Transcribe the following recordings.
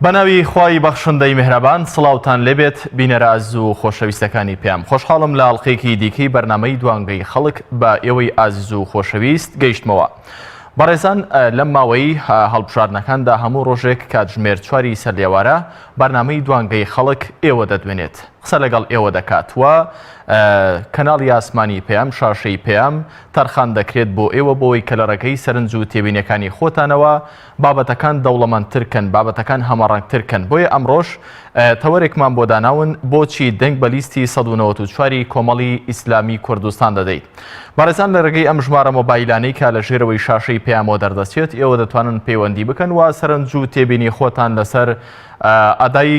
بەناوی خوای بەخشندەی میهرەبان سڵاوتان لێبێت بینەرە ئازیز و خۆشەویستەکانی پێم خۆشحاڵم لە ئەڵقەیەکی دیکەی بەرنامەی دوانگەی خەڵک بە ئێوەی ئازیز و خۆشەویست گەیشتمەوە. بەڕێزان لەم ماوەی هەڵبژاردنەکاندا هەموو ڕۆژێک کاتژمێر 4 سەر لێوارە بەرنامەی دوانگەی خەڵک ئێوە دەدوێنێت، قسە لەگەڵ ئێوە دەکات و کەناڵی ئاسمانی پێم شاشەی پێم تەرخان دەکرێت بۆ ئێوە بۆەوەی کە لە ڕێگەی سەرنج و تێبینیەکانی خۆتانەوە بابەتەکان دەوڵەمەندترکەن، بابەتەکان هەمەڕەنگترکەن. بۆیە ئەمڕۆژ تەوەرێکمان بۆ داناون بۆچی دەنگ بە لیستی 194 کۆمەڵی ئیسلامی کوردستان دەدەیت. بەڕێزان لە ڕێگەی ئەم ژمارە مۆبایلانەی کە لە ژێرەوەی شاشەی پێیانەوە دەردەچێت ئێوە دەتوانن پەیوەندی بکەن و سەرنج و تێبینی خۆتان لەسەر ئەدای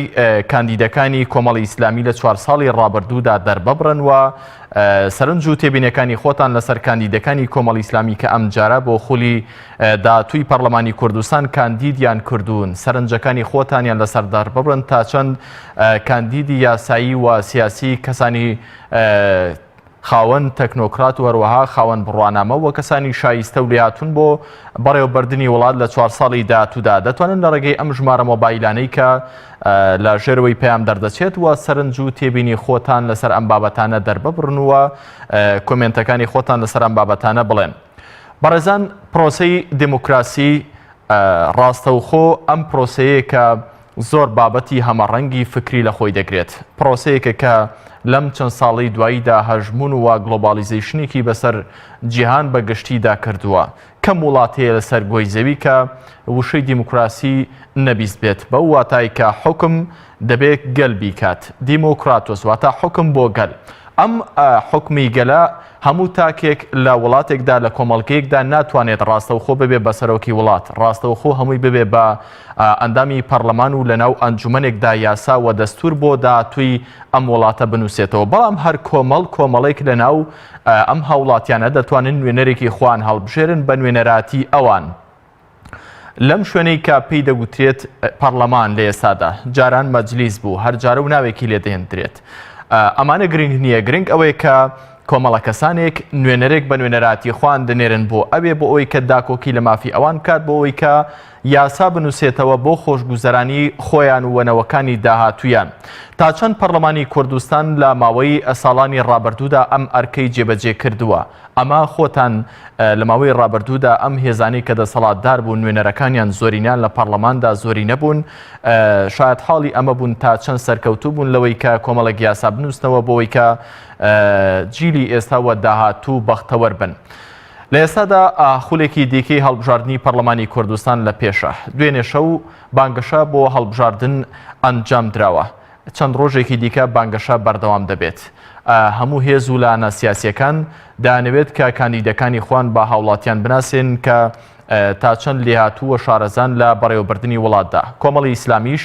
کاندیدەکانی کۆمەڵی ئیسلامی لە 4 ساڵی ڕابردوودا دەرببڕن و سەرنج و تێبینیەکانی خۆتان لەسەر کاندیدەکانی کۆمەڵی ئیسلامی کە ئەم جارە بۆ خولی داهاتووی پەرلەمانی کوردستان کاندیدیان کردوون سەرنجەکانی خۆتانیان لەسەر دەرببڕن تا چەند کاندیدی یاسایی و سیاسی کەسانی خاوەن تەکنۆکرات و هەروەها خاوەن بڕوانامە و کەسانی شایستە و لێهاتوون بۆ بەڕێوەبردننی وڵات لە 4 ساڵی داهاتوودا دەتوانن لە ڕێگەی ئەم ژمارە مۆبایلانەی کە لە ژێرەوەی پێیان دەردەچێت و سەرنج و تێبینی خۆتان لەسەر ئەم بابەتانە دەرببڕن و کۆمنتەکانی خۆتان لەسەر ئەم بابەتانە بڵێن. بەڕێزان پرۆسەی دموکراسی ڕاستەوخۆ ئەم پرۆسەیە کە زۆر بابەتی هەمەڕەنگی فکری لە خۆی دەگرێت، پرۆسەیەکە کە لەم چەند ساڵی دواییدا هەژمون و گلۆبالیزیشنێکی بەسەر جیهان بەگشتیدا کردووە. کەم وڵاتەیە لەسەر گۆی زەوی کە وشەی دیموکراسی نەبیست بێت بە واتای کە حکم دەبێت گەل بیکات، دیموکراتۆس واتە حکم بۆ گەل. ئەم حکمی گەلە هەموو تاکێک لە وڵاتێکدا لە کۆمەڵگەیەکدا ناتوانێت ڕاستەوخۆ ببێ بە سەرۆکی وڵات، ڕاستەوخۆ هەمووی ببێ بە ئەندامی پەرلەمان و لەناو ئەنجومەنێکدا یاسا و دەستور بۆ داهاتووی ئەم وڵاتە بنووسێتەوە. بەڵام هەر کۆمەڵێک لەناو ئەم هاوڵاتیانە دەتوانن نوێنەرێکی خۆیان هەڵبژێرن بە نوێنەراتی ئەوان. لەم شوێنەی کە پێی دەگوترێت پەرلەمان لە ئێستادا جاران مەجلیس بوو، هەر جارە و ناوێکی لێدەهێنرێت. ئەمانە گرنگ نییە، گرنگ ئەوەیە کە کۆمەڵە کەسانێک نوێنەرێک بە نوێنەراتی خۆیان دەنێرن بۆ ئەوێ بۆ ئەوەی کە داکۆکی لە مافی ئەوان بکات بۆ ئەوەی کە یاسا بنووسێتەوە بۆ خۆشگوزەرانی خۆیان و وەنەوەکانی داهاتوویان. تا چەند پەرلەمانی کوردستان لە ماوەی ساڵانی ڕابردوودا ئەم ئەرکەی جێبەجێ کردووە. ئەمە خۆتان لە ماوەی ڕابردوودا ئەم هێزانەی کە دەسەڵاتدار بوون نوێنەرەکانیان زۆرینیان لە پەرلەماندا زۆری نەبوون، شاید حاڵی ئەمە بوون تا چەند سەرکەوتوو بوون لەوەی کە کۆمەڵێک یاسا بنووسنەوە بۆەوەی کە جیلی ئێستا وە داهاتوو بەختەوەر بن. لە ئێستادا خولێکی دیکەی هەڵبژاردننی پەرلەمانی کوردستان لە پێشە، دوێنێ شەو بانگەشە بۆ هەڵبژاردن ئەنجام درراوە. چەند ڕۆژێکی دیکە بانگەشە بەردەوام دەبێت. هەموو هێز و لایەنە سیاسیەکان دەیانەوێت کە کاندیدەکانی خۆیان بە هاوڵاتیان بناسێن کە تا چەند لێهاتووە شارەزان لە بەڕێوەبردننی وڵاتدا. کۆمەڵی ئیسلامیش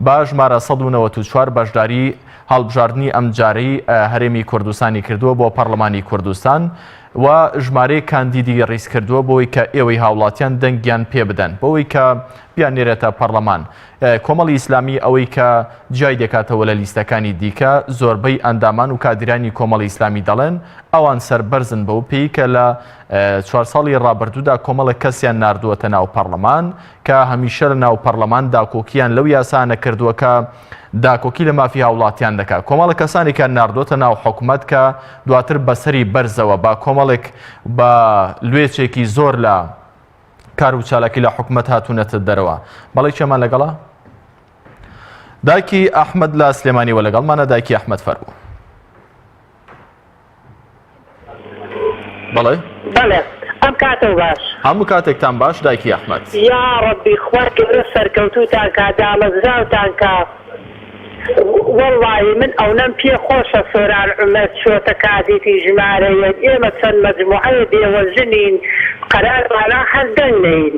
بە ژمارە 194 بەشداری هەڵبژاردننی ئەم جارەی هەرێمی کوردستانی کردووە بۆ پەرلەمانی کوردستان و ژمارەی کاندیدی ڕیز کردووە بۆی کە ئێوەی هاوڵاتیان دەنگیان پێ بدەن بۆەوەی کە بیانێرێتە پەرلەمان. کۆمەڵی ئیسلامی ئەوەی کە جای دەکاتەوە لە لیستەکانی دیکە زۆربەی ئەندامان و کادرانی کۆمەڵی ئیسلامی دەڵێن ئەوان سەربەرزن بەو پێی کە لە 4 ساڵی ڕابردوودا کۆمەڵێک کەسیان ناردووەتە ناو پەرلەمان کە هەمیشە لە ناو پەرلەمان داکۆکیان لەو یاسانە کردووە کە داکۆکی لە مافی هاوڵاتیان دەکات. کۆمەڵە کەسانێکیان ناردووەتە ناو حکوومەت کە دواتر بەسەری بەرزەوە با کۆمەڵێک بە لوێچێکی زۆر لە کار و چالاکی لە حکوومەت هاتوونەتە دەرەوە. بەڵێ چێمان لەگەڵا؟ دایکی ئەحمەد لە سلێمانیوە لەگەڵمانە. دایکی ئەحمەد فەرموو. بەڵێ بەڵێ ئەم کاتە باش، هەموو کاتێکتان باش دایکی ئەحمەد. یا ڕەبی خوار گەورە سەرکەوتووتان کا دامەزراوتان کا. وەڵڵاهی من ئەوەم پێ خۆشە سۆران عومەر چۆتە کاتێکی ژمارەیەک ئێمە چەند مەجموعەیە بێوەژنین قەرارمانە هەر دەنگ نەین.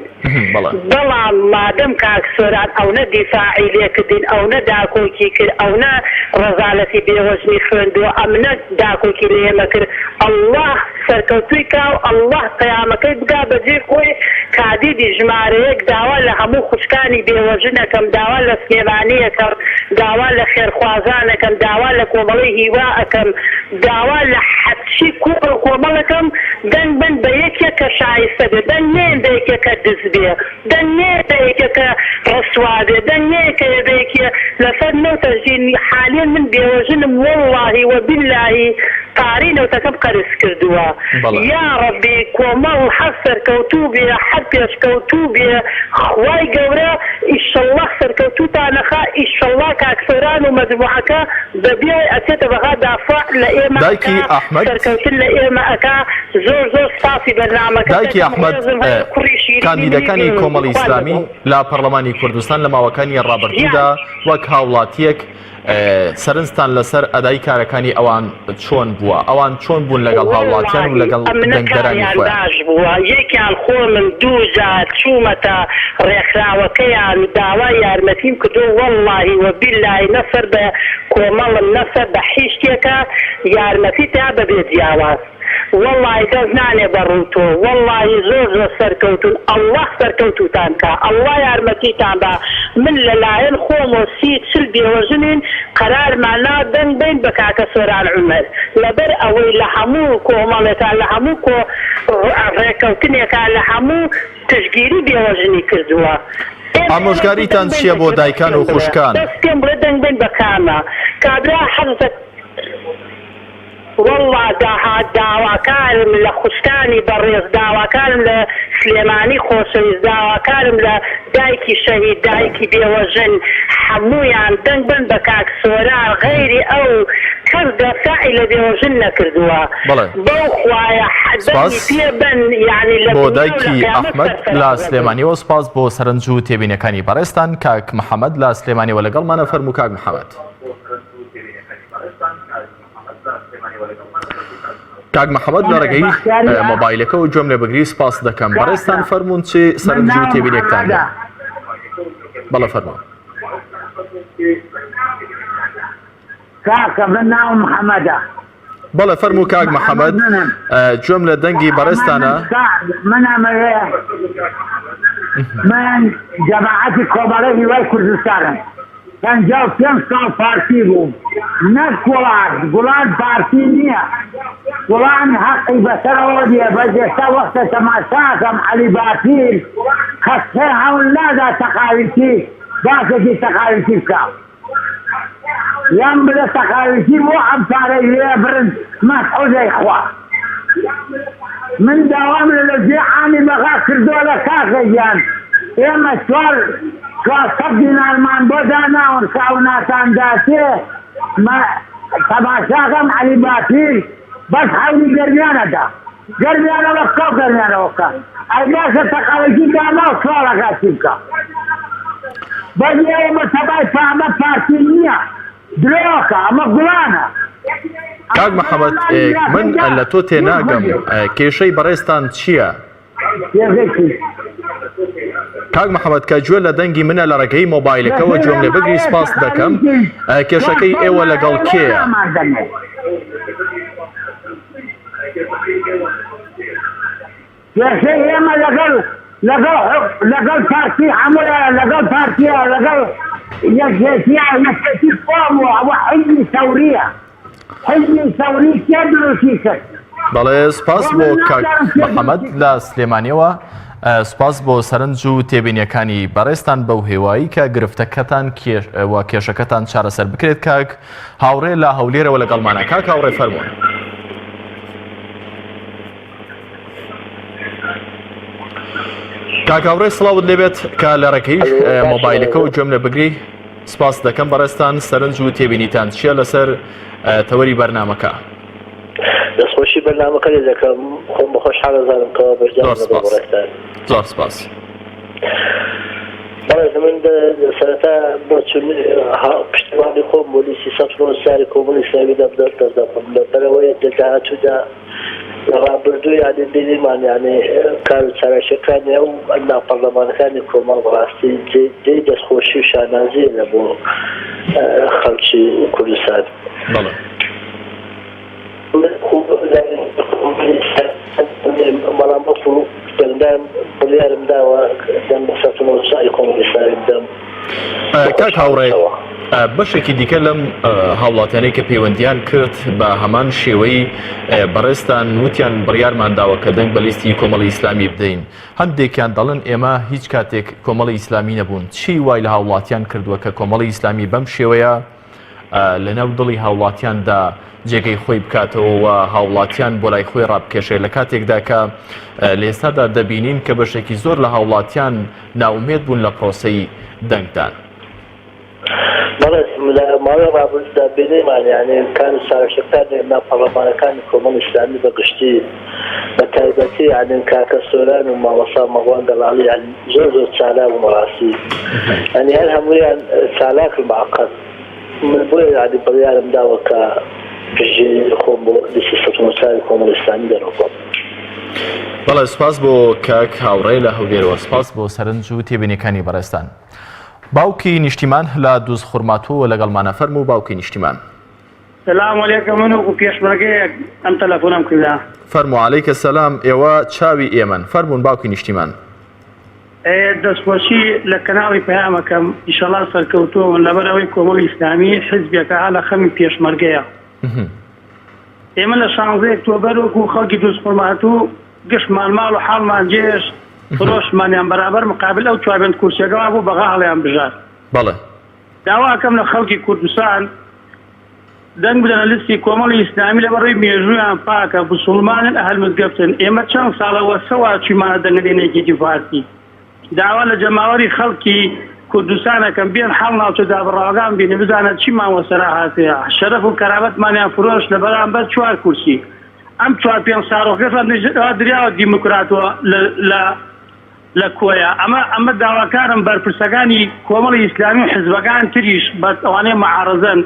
بەڵام مادەم کاک سۆران ئەوە دیفاعی لێکردین، ئەوە داکۆکی کرد، ئەوە ڕەزالەتی بێوەژنی خوێندووە، ئەمنە داکۆکی لە ئێمە کرد. ئەڵڵاه سەرکەوتووی کا و ئەڵڵاه قیامەکەی بگا بەجێ خۆی کادیدی ژمارەیەک داوا لە هەموو خوشکانی بێوەژنەکەم، داوا لە سلێمانیەکەم، داوا لە خێرخوازانەکەم داوا لە کۆمەڵی هیوا ئەەکەم داوا لە حەچی کۆمەڵەکەم دەنگ بن بە یەکێکە شایستە بێ دەنگ نێن بە یەکێکە دز بێ دەنگ نێ بە یەکێکە ڕسوا بێ دەنگ نێکە بەیەکێ لەسەر نەوتەژین حالێن من بێوەژنم وەڵڵاهی وەبیللاهی قاری نەوتەکەم قەرز کردووە یا ڕەبی کۆمەڵ حەز سەرکەوتوو بێ حەد پێشکەوتوو بێ خوای گەورە ئیشەڵڵا سەرکەوتوتانەخا ئیشەڵڵا کاکسەران و مەجموعەکە بەبێ ئەچێتە بەغا دافع لە ئێمە سەرکەوتن لە ئێمە ئەکا زۆر زۆر سپاسی بەرنامەکە دایکی ئەحمەد کاندیدەکانی کۆمەڵی ئیسلامی لە پەرلەمانی کوردستان لە ماوەکانی ڕابردوودا وەک هاوڵاتیەک سەرنجتان لەسەر ئەدای کارەکانی ئەوان چۆن بووە ئەوان چۆن بوون لەگەڵ هاوڵاتیان و لەگەڵ دەنگدەرانی خۆیان بووە یەکیان خۆ من دوو جار چوومەتە ڕێکخراوەکەیان داوای یارمەتیم کردو وەڵڵاهی وەبیللاهی نەسەر بە کۆمەڵم نەسەر بە هیچ یارمەتی تا بەبێ جیاواز والله دەست نانێ بەڕووتۆ والله زۆر زۆر سەرکەوتون ئەڵڵا سەرکەوتوتان کا ئەڵڵا یارمەتیتان بە من لەلایەن خۆم و چل بێوەژنین قەرارمان نادەن بین بە کاکە سۆران عومەر لەبەر ئەوەی لە هەموو کۆمەڵێکان لە هەموو ڕێکەوتنێکان لە هەموو تشگیری بێوەژنی کردووە. ئامۆژگاریتان چییە بۆ دایکان و خوشکان؟ دەست پێم بڵێ دەنگ بین بە کامە کابرا حەزت والله داواکارم لە خوشکانی بەڕێز داواکارم لە سلێمانی خۆشەویست داواکارم لە دایکی شەهید دایکی بێوەژن هەموویان دەنگ بن بە کاک سۆران غەیری ئەو کەس دەفاعی لە بێوەژن نەکردووە بەو خوایە دەنگی پێ بن یعنی لە بۆ دایکی ئەحمەد لە سلێمانیەوە سپاس بۆ سەرنج و تێبینەکانی بەڕێستان. کاک محەممەد لە سلێمانیەوە لەگەڵمانە فەرموو. کاک محەممەد کاک محەممەد لە ڕێگەی مۆبایلەکە و گوێم لێ بگری سپاس دەکەم. بەڕێستان فەرموون چی سەرنج و تێبینێکتان بەڵێ فەرموون. کاکە من ناوم محەممەدە. بەڵێ فەرموو کاک محەممەد گوێم لە دەنگی بەڕێستانە. من جەماعەتی کۆمەڵەی هیوای کوردستانم 55 ساڵ پارتی بووم نەک گوڵان پارتی نییە گوڵان حەقی بەسەرەوە دیە بەس ئێستا وەختە تەماشاکەم عەلی باتیل کەسێ هەوڵ نادا تەقاویتی باسێکی تەقاویتی بکە یان بڵێ تەقاویتی بۆ ئەم پارەی لێ برن مەسعودەی خوا من داوام لە جێعانی بەغا کردووە لە کاکەگیان ئێمە چوار سەد دینارمان بۆ داناون کاوناتان داتێ تەماشاکەم عەلی باتیل بەس حەولی گەرمیانەدا گەرمیانەوە بکە و گەرمیانەوە بکە ئەی باشە تەقاویتی دانا و سوالەکاتی بکە بەس ئێمە تەبای فەهمە پارتی نییە درۆکە ئەمە گوڵانە. کاک محەممەد من لە تۆ تێناگەم کێشەی بەڕێستان چییە؟ کاک محەممەد کە گوێ لە دەنگی منە لە ڕێگەی مۆبایلەکەەوە گوێم لێ بگری سپاس دەکەم. کێشەکەی ئێوە لەگەڵ کێیە؟ کێشەی ئێمە لەگەڵ پارتی هەموویە لەگەڵ پارتیە لەگەڵ یەکێتیە یەکێتی قۆمەوە ئەوە حیزبی سەوریە حیزبی سەوری کێ دروستی کرد. بەڵێ سپاس بۆ کاک محەممەد لە سلێمانیەوە سپاس بۆ سەرنج و تێبینیەکانی بەڕێستان بەو هێوایی کە گرفتەکەتان و کێشەکەتان چارەسەر بکرێت. کاک هاوڕێ لە هەولێرەوە لەگەڵمانە. کاک هاوڕێ فەرموون. کاک هاوڕێ سڵاوت لێبێت کە لە ڕێگەی مۆبایلەکە و گوێم لێ بگری سپاس دەکەم. بەڕێستان سەرنج و تێبینیتان چییە لەسەر تەوەری بەرنامەکە؟ دەستخۆشی بەرنامەکە لێ دەکەم خۆم بە خۆشحاڵەزانم کەەوە بەشدارڕێستان. زۆر سپاس. بەڵێ من سەرەتا بۆ پشتیوانی خۆم بۆ لیستی سەری کۆمەڵی ئیسلامیدا دەردەکەم لەبەرەوەی دەهاتوودا لە ڕابردوو یانی بینیمان یعنی کار و چارەشەکانی ئەو ناپەرلەمانەکانی کۆمەڵ بەڕاستی جێی دەستخۆشی و شانازیە لە بۆ خەڵکی کوردستان. بەڵام بەڵکو دەنگدان بڵیارم داوە دەم بە سەرچۆنەوەسای کۆمەڵی ئیسلامی بدەم. کاک هاوڕێ بەشێکی دیکە لەم هاوڵاتیانەی کە پەیوەندیان کرد بە هەمان شێوەی بەڕێستان وتیان بڕیارمان داوە کە دەنگ بە لیستی کۆمەڵی ئیسلامی بدەین. هەندێکیان دەڵێن ئێمە هیچ کاتێک کۆمەڵی ئیسلامی نەبوون. چی وای لە هاوڵاتیان کردووە کە کۆمەڵی ئیسلامی بەم شێوەیە لەناو دڵی هاوڵاتیاندا جێگەی خۆی بکاتەوە و هاوڵاتیان بۆ لای خۆی ڕابکێشێ لە کاتێکدا کە لە ئێستادا دەبینین کە بەشێکی زۆر لە هاوڵاتیان ناومێت بوون لە پرۆسەی دەنگدان. بەڵێ لە ماوەی ڕابردوودا بینێمان یعنی کار ساراکەکانی ناپەرلەمانەکانی کۆمەڵی ئیسلامی بەگشتی بە تایبەتی یعنی کاکە سۆران و مامۆستا مەغوان دەڵاڵی یعنی زۆر زۆر چالاک و ڕاستی یعنی هەر هەموویان چالاک و معقەد. من بۆیە یعنی بڕیارم داوە کە پشتگیری خۆم بۆ لیستی سەتۆمەچاری کۆمەڵی ئیسلامی دەرەوە. بەڵێ سوپاس بۆ کاک هاوڕێ لە هەولێرەوە، سوپاس بۆ سەرنج و تێبینیەکانی بەڕێستان. باوکی نیشتیمان لە دووز خورماتووە لەگەڵمانە. فەرموو باوکی نیشتیمان. سلام علیکم. من و پێشمەرگەیەک ئەم تەلەفۆنم کردە. فەرموو عەلەیکە سەلام. ئێوە چاوی ئێمەن. فەرموون باوکی نیشتیمان. دەستخۆشی لە کەناڵی پەیامەکەم ئیشەڵا سەرکەوتووە لەبەرەوەی کۆمەڵی ئیسلامی حیزبێکە ها لە خەمی پێشمەرگەیە. ئێمە لە 16 ئۆکتۆبەر وەکو خەڵکی دووز خورماتوو گشتمان ماڵ و حاڵمان جێش فرۆشمانیان بەرابەر مقابل ئەو چواربند کورسیەکەوە بوو بەغا هەڵیان بژار. بەڵێ داواکەم لە خەڵکی کوردستان دەنگ بدەنە لیستی کۆمەڵی ئیسلامی لەبەڕێی مێژوویان پاکە بوسڵمانن ئەهل مزگەفتن. ئێمە چەند ساڵەوە سەوا چویمانە دەنگدێنێکی پارتی. داوا لە جەماوەری خەڵکی کوردستانەکەم بێن حەڵ ناوچەدا بڕاوەکان بینێ بزانە چیمان وەسەرا هاتەیە. شەرەف و کەرامەتمانیان فرۆش لە بەرامبەر 4 کورسی. ئەم 4-5 ساڕۆکەشان دریاوە دیموکراتەوە لە کۆیە. ئەمە داواکارم بەرپرسەکانی کۆمەڵی ئیسلامی و حیزبەکان تریش بە ئەوانەی مەعارەزەن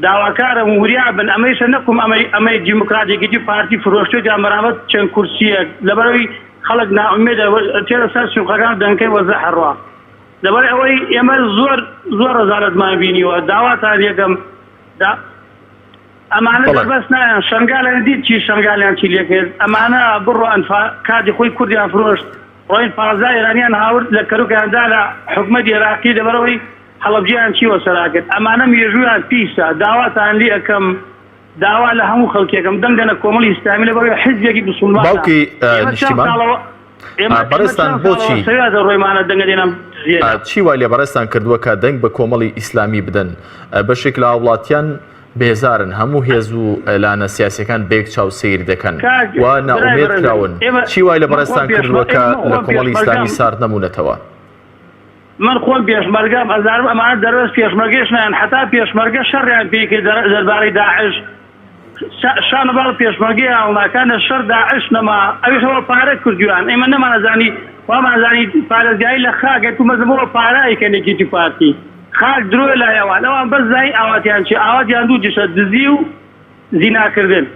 داواکارم وریا بن ئەمەیشە نەکوم ئەمەی دیموکراتێکی پارتی فرۆشتۆیان بەرامبەر چەند کورسیەک لەبەرەوەی خەڵک ناومێدە تێرە سەر سوقەکان دەنگەکەی وەزە هەڕوا. لەبەر ئەوەی ئێمە زۆر ڕەزالەتمان بینیوە. داواتان یەکەم ئەمانە بەس نایان شنگالیان دیت چی شنگالیان چی لێکرد. ئەمانە بڕۆن کاتی خۆی کوردیان فرۆشت ڕۆین 15 ئێرانیان هاورد لە کەروکیاندا لە حکومەت عێراقی لەبەرەوەی هەڵەبجیان چی وەسەرا کرد. ئەمانە مێژوویان پیسە. داواتان لێ ئەەکەم داوا لە هەموو خەڵکێکم دەنگەنە کۆمەڵی ئیسلامی لەبەرەوەی حیزبێکی بوسڵمانە. باوکی نیشتیمان بەڕێستان بۆچی ڕۆیمانە دەنگەدێنم چی وای لێ بەڕێستان کردووە کە دەنگ بە کۆمەڵی ئیسلامی بدەن؟ بەشێک لە هاوڵاتیان بێزارن، هەموو هێز و لانە سیاسیەکان بێک چاو سیر دەکەن و ناومێد کراون. چی وای لە بەڕێستان کردووە کە لە کۆمەڵی ئیسلامی سارد نەمونەتەوە؟ من خۆم پێشمەرگەم ئەزارم ئەمانە دەربەست پێشمەرگەش نایان حتا پێشمەرگە شەڕیان پێکرد دەربارەی داعش شانە باڵ پێشمەرگەی هاوڵاتیانە شەڕ داعش نەما ئەویشەوە پارە کردویان. ئێمە نەمانەزانی وامانزانی پارێزگایی لە خاکێت و مەزمەوە پارایکەنێکی پارتی خاک درۆی لایەوان ئەوان بەس زای ئاواتیان چی ئاواتیان دوو جشە دزی و زیناکردن.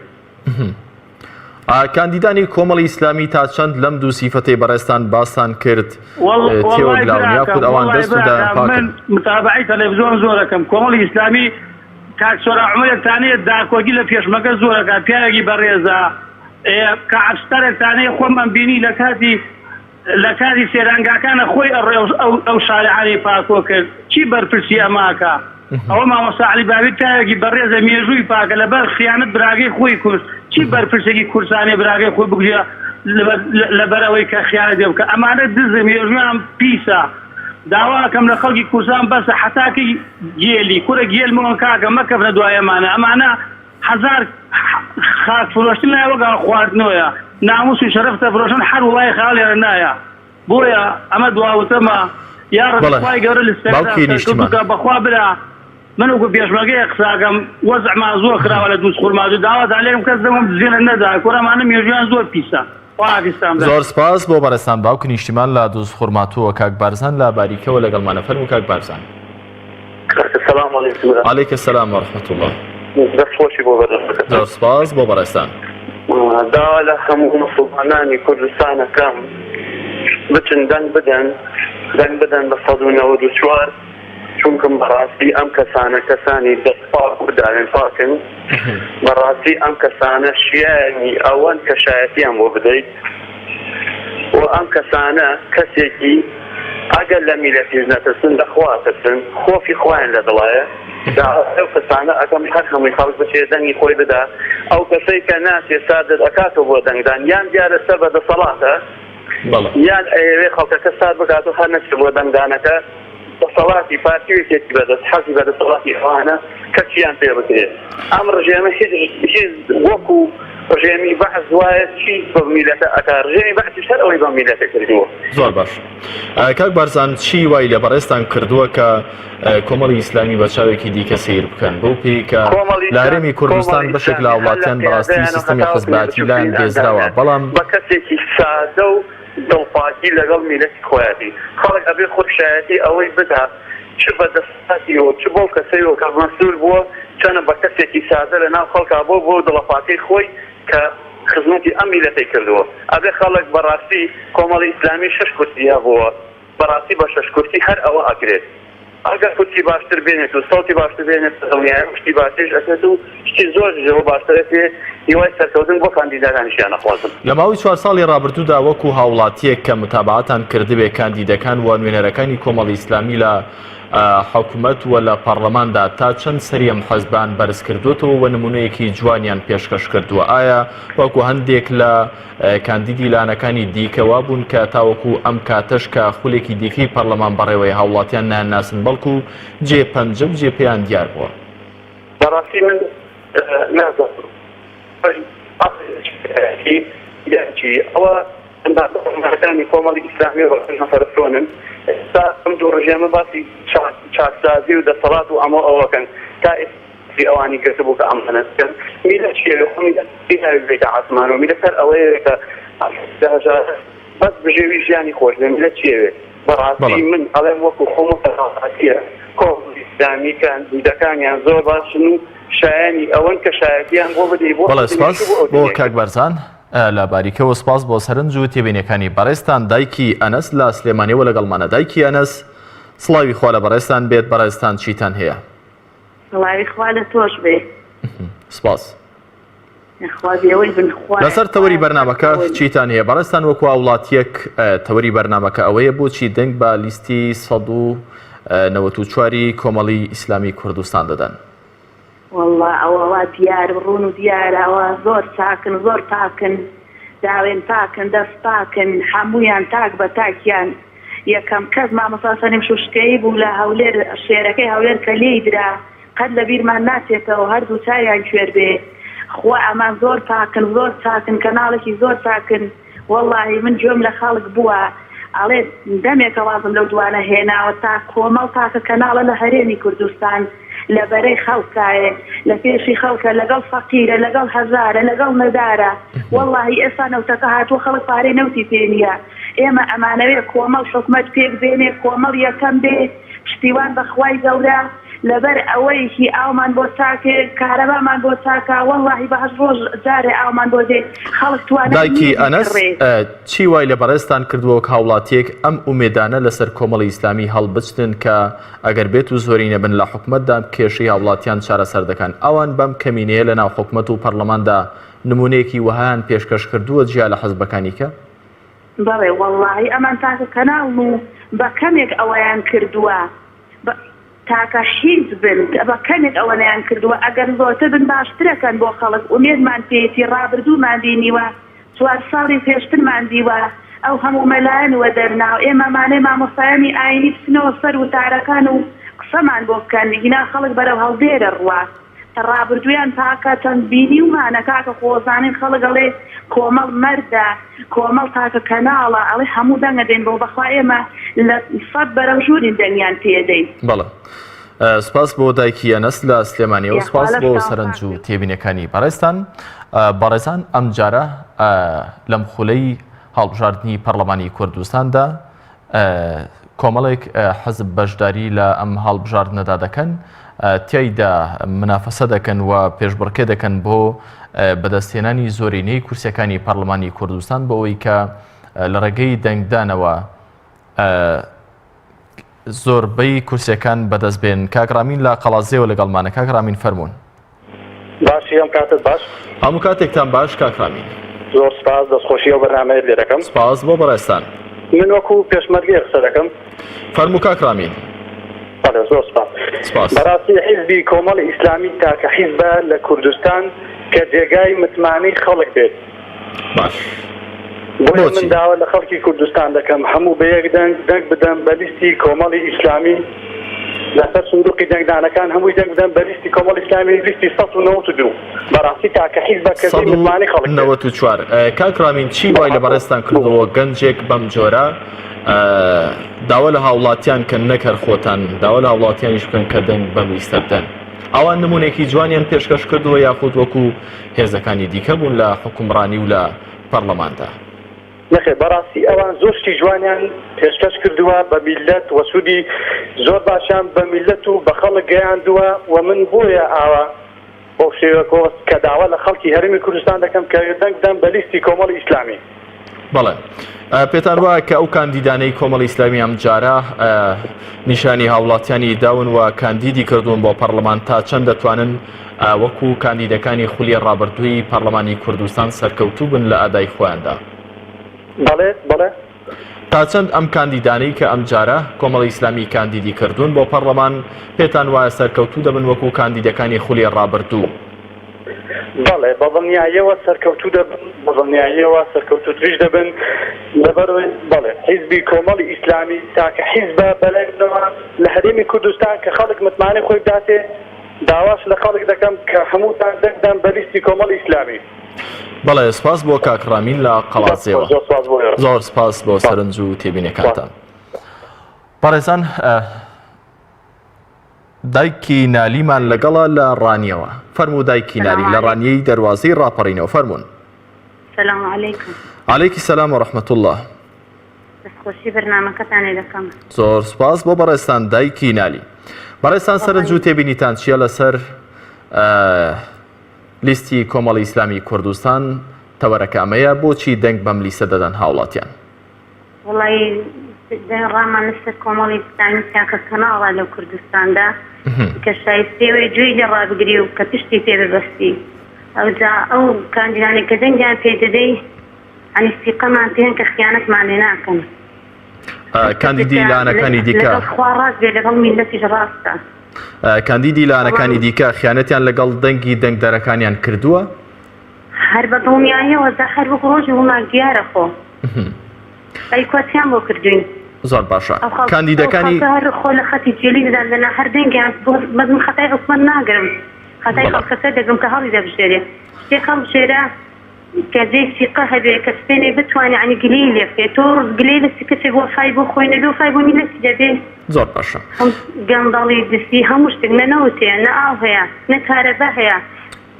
کاندیدانی کۆمەڵی ئیسلامی تا چەند لەم دوو سیفەتەی بەڕێستان باسان کرد تێوەگلاون یاخود ئەوان دەست و دایان پاکن؟ من متابعی تەلەڤیزۆن زۆرەکەم. کۆمەڵی ئیسلامی کاک سۆرا عومەرێکتانەیە داکۆگی لە پێشمەکە زۆرەکە پیاوێکی بەڕێزە کە عەفستەرێکتانەیە خۆممان بینی لە کاتی سێرانگاکانە خۆی ئەو شارعانی پاکۆ کرد. چی بەرپرسی ئەماکە؟ ئەوە مامۆستا عەلی بابی پیاوێکی بەڕێزە مێژووی پاکە لەبەر خیانەت براگەی خۆی کورد. چی بەرپرسێکی کورسانی براگەی خۆی بگوێ لەبەرەوەی کە خیانەت بکە؟ ئەمانە دزە مێژویان پیسە. داواکەم لە خەڵکی کورسان بەسە حتاکەی گێلی کورە گێلمەوە کاکە مەکەبنە دوایەمانە. ئەمانە هەزار خاک فرۆشتن لای وەگا خواردنەوەیە ناموس و شەرەف تەفرۆشن هەر وڵای خاڵێرە نایە. بۆیە ئەمە دواوتەمە یا ڕخوای گەورە لەستەکە بەخوا برا. من وەکو پێشمەرگەیە قساکەم وەزعمان زۆر خراوە لە دووس خورماتوو داوات لێم کەس دەمەم دزێنە نەدا کۆرەمانە مێژویان زۆر پیسە. زۆر سپاس بۆ بەڕێستان باوکی نیشتیمان لە دووس خورماتووە. کاک بارزان لە باریکەوە لەگەڵمانە. فەرموو کاک بارزان. السلام علیکم. عەلەیکە سەلام وەرەحمەتوڵڵاه. دەستخۆشی بۆ بەڕێستان. زۆر سپاس بۆ بەڕێستان. داوا لە هەموو مسڵمانانی کوردستانەکەم بچن دەنگ بدەن بە 194 چونکە بەڕاستی ئەم کەسانی دەستپاک و داوێن پاکن. بەڕاستی ئەم کەسانە شیانی ئەوەن کە شایەتیان بۆ بدەیت و ئەم کەسانە کەسێکی ئەگەر لە میلەتیش نەترسن لەخوا ترسن خۆفی خۆیان لە دڵایە ئەو کەسانە ئەەکەم هەر هەمووی خەڵک بچێ دەنگی خۆی بدا ئەو کەسەی کە ناسێ سادت ئەکاتەوە بۆ دەنگدان یان دیارە سەر بەدەسەڵاتە یان ئەوێ خەڵکەکە ساد بکات و هەر نەچێت بۆ دەنگدانەکە دەسەڵاتی پارتیوێکێکی بەدەست حەزی بەدەسەڵاتی ئەوانە کەچیان پێ بکرێت ئەم ڕژێمە هیچ وەکو ڕژێمی بەحث وایە چی بە میلەتە ئەکا ڕژێمی بەحثیش هەر ئەوەی بە میلەتە کردووە. زۆر باش. کاک بارزان چی وای لە بەڕێستان کردووە کە کۆمەڵی ئیسلامی بە چاوێکی دیکە سیر بکەن بەو پێی کە لە هەرێمی کوردستان بەشێک لە وڵاتیان بەڕاستی سیستەمی حزباتی لایەن بێزراوە بەڵام بە کەسێکی سادە و دڵپاکی لەگەڵ میلەتی خۆیاتی خەڵک ئەبێ خۆشایەتی ئەوەی بدا چ بەدەستاتیەوە چ بۆ کەسەیەوە کە مەسئول بووە چەنە بە کەسێکی سادە لە ناو خەڵکا بۆ دڵەپاکەی خۆی کە خزمەتی ئەم میلەتەی کردووە ئەبێ خەڵک بەڕاستی کۆمەڵی ئیسلامی 6 کورسیە بووە بەڕاستی بە 6 کورسی هەر ئەوە ئەکرێت ئەگەر کورسی باشتر بێنێت و سەوتی باشتر بێنێت دڵنیایە شتی باشترش ئەکرێت و شتی زۆر جەوە باشترەکێ هیوای سەرکەوتن بۆ کاندیداکانیشیان نەخوازن. لە ماوەی 4 ساڵی ڕابردوودا وەکو هاوڵاتیەک کە متابعەتان کردبێ کاندیدەکان و نوێنەرەکانی کۆمەڵی ئیسلامی لە حکوومەت و لە پەرلەماندا تا چەند سەری ئەم حەزبان بەرز کردوتەوە و نمونەیەکی جوانیان پێشکەش کردووە ئایا وەکو هەندێک لە کاندیدی لانەکانی دیکەوا بوون کە تاوەکو ئەم کاتەش کە خولێکی دیکەی پەرلەمان بەڕێوەی هاوڵاتیان ناناسن بەڵکو جێ پەنجە و جێ پێیان دیار بووە؟ بەڕاستی من نازانم ئەوە ئەنداکانی کۆمەڵی ئیسلامی نەفەرسۆنن ئێستا ئەم دوو ڕژێمە باسی چاکسازی و دەسەڵات و ئەمە ئەوەکەن تا ئێستی ئەوانی گرتبوو کە ئەمانەکەن میلەت چیەوێ خۆ میلەت عاسمان و میلەت هەر ئەوەیە کە بەس بژێوی ژیانی خۆش لە میلەت چیەوێ بەڕاستی من ئەڵێم وەکو خۆمەتەڕاستیە کۆمەڵی ئیسلامی کاندیدەکانیان زۆر باشن و شایانی ئەوەن کە شایەتیان بۆ بدەی بەڵێ سپاس بۆ کاک بارزان لە باریکەوە سپاس بۆ سەرنج و تێبینیەکانی بەڕێستان دایکی ئەنەس لە سلێمانیەوە لەگەڵمانە. دایکی ئەنەس سڵاوی خوا لە بەڕێستان بێت بەڕێستان چیتان هەیە؟ سڵاوی خوا لە تۆش بێ. سپاس. لەسەر تەوەری بەرنامەکە چیتان هەیە؟ بەڕێستان وەکو وڵاتیەک تەوەری بەرنامەکە ئەوەیە بۆچی دەنگ بە لیستی 194 کۆمەڵی ئیسلامی کوردستان دەدەن؟ والله ئەوە دیار ڕوون و دیارە ئەوە زۆر چاکن زۆر تاکن داوێن تاکن دەست تاکن هەموویان تاک بە تاکیان یەکەم کەس مامەساسەنیم شوشکەی بوو لە هەولێر شێرەکەی هەولێر کە لێی درا قەت لە بیرمان ناچێتەوە هەردوو چاویان کوێر بێ خوا ئەمان زۆر تاکن زۆر تاکن کەناڵێکی زۆر تاکن واللهی من گوێم لە خەڵک بووە ئەڵێ دەمێکە وازم لەو دوانە هێناوە تا کۆمەڵ تاکە کەناڵە لە هەرێمی کوردستان لە بەرەی خەڵکایە لە پێشی خەڵکە لەگەڵ فەقیرە لەگەڵ هەزارە لەگەڵ نەدارە واللهی ئێستا نەوتەکە هاتووە خەڵک پارەی نەوتی پێ نییە ئێمە ئەمانەوێت کۆمەڵ حکومەت پێک بێنێ کۆمەڵ یەکەم بێ پشتیوان بەخوای گەورە لەبەر ئەوەیەکی ئاومان بۆ چاکێ کارەبامان بۆ چاکە واللهی بەهەش ڕۆژ جارێ ئاومان بۆ دێ خەڵک توانێت. دایکی ئەنەس چی وای لە بەڕێستان کردووە کە هاوڵاتیەک ئەم ئومێدانە لەسەر کۆمەڵی ئیسلامی هەڵبچن کە ئەگەر بێت و زۆرینە بن لە حکومەتدا کێشەی هاوڵاتیان چارەسەر دەکەن ئەوان بەم کەمینەیە لە ناو حکومەت و پەرلەماندا نمونەیەکی وەهایان پێشکەش کردووە جیا لە حەزبەکانی کە؟ بەڵێ واللهی ئەمان تاکە کەناڵ و بە کەمێک ئەوەیان کردووە تاکە هیچ بن بە کەمێک ئەوەیان کردووە ئەگەر زۆرتر بن باشترەکەن بۆ خەڵک ئومێدمان پێێتی ڕابردوومان بینیوە 4 ساڵی پێشترمان دیوە ئەو هەموو مەلایەنوە دەرناو ئێمەمانێ مامۆستایانی ئاینی بچنەوە سەر وتارەکان و قسەمان بۆ بکەن هینا خەڵک بەرەو هەڵدێرە ڕوا ڕابردویان تاکە چەند بینی ومانە کاکە خۆزانین خەڵک ئەڵێ کۆمەڵ مەردە کۆمەڵ تاکە کەناڵە ئەڵێ هەموو دەنگە دێن بۆ بەخوا ئێمە لە 100 بەرەو ژوورین دەنگیان پێدەین. بەڵێ سپاس بۆ دایکی ئەنەس لە سلێمانیەوە سپاس بۆ سەرنج و تێبینەکانی بەڕێستان. بەڕێزان ئەم جارە لەم خولەی هەڵبژاردننی پەرلەمانی کوردستاندا کۆمەڵێک حەزب بەشداری لە ئەم هەڵبژاردنەدا دەکەن تیایدا منافەسە دەکەن و پێشبڕکێ دەکەن بۆ بەدەستهێنانی زۆرینەی کورسیەکانی پەرلەمانی کوردستان بەوەی کە لە ڕێگەی دەنگدانەوە زۆربەی کورسیەکان بەدەست بێن. کاکرامین لە قەڵازێەوە لەگەڵمانە. کاکرامین فەرموون. باشی ئەم کاتت باش؟ هەموو کاتێکتان باش کاکرامین. زۆر سپاس دەستخۆشی ئەو بەرنامەیەت لێ دەکەم. سپاس بۆ بەڕێستان. من وەکو پێشمەرگێ قسە دەکەم. فەرموو کاک رامین. زۆر سپاس. بەڕاستی حیزبی کۆمەڵی ئیسلامی تاکە حیزبە لە کوردستان کە جێگای متمانەی خەڵک بێت. باش. بۆیە من داوا لە خەڵکی کوردستان دەکەم هەموو بە یەک دەنگ بدەن بە لیستی کۆمەڵی ئیسلامی لەسەر سندوقی دەنگدانەکان هەمووی دەنگ بدەن بە لیستی کۆمەڵی ئیسلامی لیستی 192. بەڕاستی تاکە حیزبە کەسی متمانەی خەڵک 94. کاک رامین چی وای لە بەڕێستان کردەوە گەنجێک بەم جۆرە داوا لە هاوڵاتیان کە نەکەر خۆتان داوا لە هاوڵاتیانیش بکەن کە دەنگ بەم لیستە بدەن. ئەوان نمونێکی جوانیان پێشکەش کردەوە یاخود وەکو هێزەکانی دیکە بوون لە حکومڕانی و لە پەرلەماندا؟ نەخێ بەڕاستی ئەوان زۆر شتی جوانیان پێشکەش کردووە بە میلەت وەسوودی زۆر باشیان بە میلەت و بە خەڵک گەیاندووە و من بۆیە ئاوا بۆ شێوەکۆ کە داوا لە خەڵکی هەرمی کوردستان دەکەم کە دەنگ بدەن بە لیستی کۆمەڵی ئیسلامی. بەڵێ پێتان وایە کە ئەو کاندیدانەی کۆمەڵی ئیسلامی ئەم جارە نیشانی هاوڵاتیانی داون و کاندیدی کردوون بۆ پەرلەمان تا چەند دەتوانن وەکو کاندیدەکانی خولی ڕابردووی پەرلەمانی کوردستان سەرکەوتوو بن لە ئادای خۆیاندا؟ بەڵێ تا چەند ئەم کاندیدانەی کە ئەم جارە کۆمەڵی ئیسلامی کاندیدی کردوون بۆ پەرلەمان پێتان وایە سەرکەوتوو دەبن وەکو کاندیدەکانی خولی ڕابردوو؟ بەڵێ بەڵنیاییەوە سەرکەوتوو دەبن بەڵنیاییەوە سەرکەوتوتریش دەبن لەبەرەوەی بەڵێ حیزبی کۆمەڵی ئیسلامی تاکە حیزبە بەلایەوە لە هەرێمی کوردستان کە خەڵک متمانەی خۆی بداتێ داواش لە خەڵک دەکەم کە هەمووتان دەنگ بدەن بە لیستی کۆمەڵی ئیسلامی. بەڵێ سپاس بۆ کاک رامین لە قەڵاتزێوە. زۆر سپاس بۆ سەرنج و تێبینەکانتان. بەڕێزان دایکی نالیمان لەگەڵە لە ڕانیەوە. فەرموو دایکی نالی لە ڕانیەی دەروازەی ڕاپەڕینەوە. فەرموون. سلام علیکم. عەلەیکی سەلام و ڕەحمەت الله. دەستخۆشی بەرنامەکەتانی دەکەم. زۆر سپاس بۆ بەڕێستان دایکی نالی. بەڕێستان سەرنج و تێبینیتان چییە لەسەر لیستی کۆمەڵی ئیسلامی کوردستان تەوەرەکامەیە بۆچی دەنگ بەم لیستە دەدەن هاوڵاتیان؟ وڵی ڕامان لەسەر کۆمەڵی ئیسلامی تاکە کەناڵە لە کوردستاندا کە شایستەوەی گوێی لێڕابگری و کە پشتی پێ ببەستی ئەوجا ئەو کاندیدانێک کە دەنگیان پێ دەدەی ئەنی سیقەمان پێن کە خیانەتمان لێ ناکەن. کاندیدی لایەنەکانی دیکە لەگەڵ خوا ڕاست بێ لەگەڵ میلەتیش ڕاستە. کاندیدی لایەنەکانی دیکە خیانەتیان لەگەڵ دەنگی دەنگدەرەکانیان کردووە؟ هەر بە دڵنیاییەوە هەر وەک ڕۆژی وڵات دیارە خۆ ئەی کواتیان بۆ کردوین. زۆر باشە. کاندیدەکانی هەر خۆ لە خەتی جێلی دەدان لەنا هەر دەنگیان بەزم خەتای حکومەت ناگرم خەتای خەڵکەکە دەگەم کە هەڵی دەبژێرێ شتێک هەڵبژێرە کە جێی سیقە هەبێ کە سپێنێ بتوانێ عنی گلەی لێ بکەێت تۆ گلەی لە کەسێک بۆ فای بۆ خۆی نەبێ و فای بۆ میلەتی دەبێ. زۆر باشە. گەندەڵی دستی هەموو شتێک نەنەوتەیە نە ئاو هەیە نە کارەبە هەیە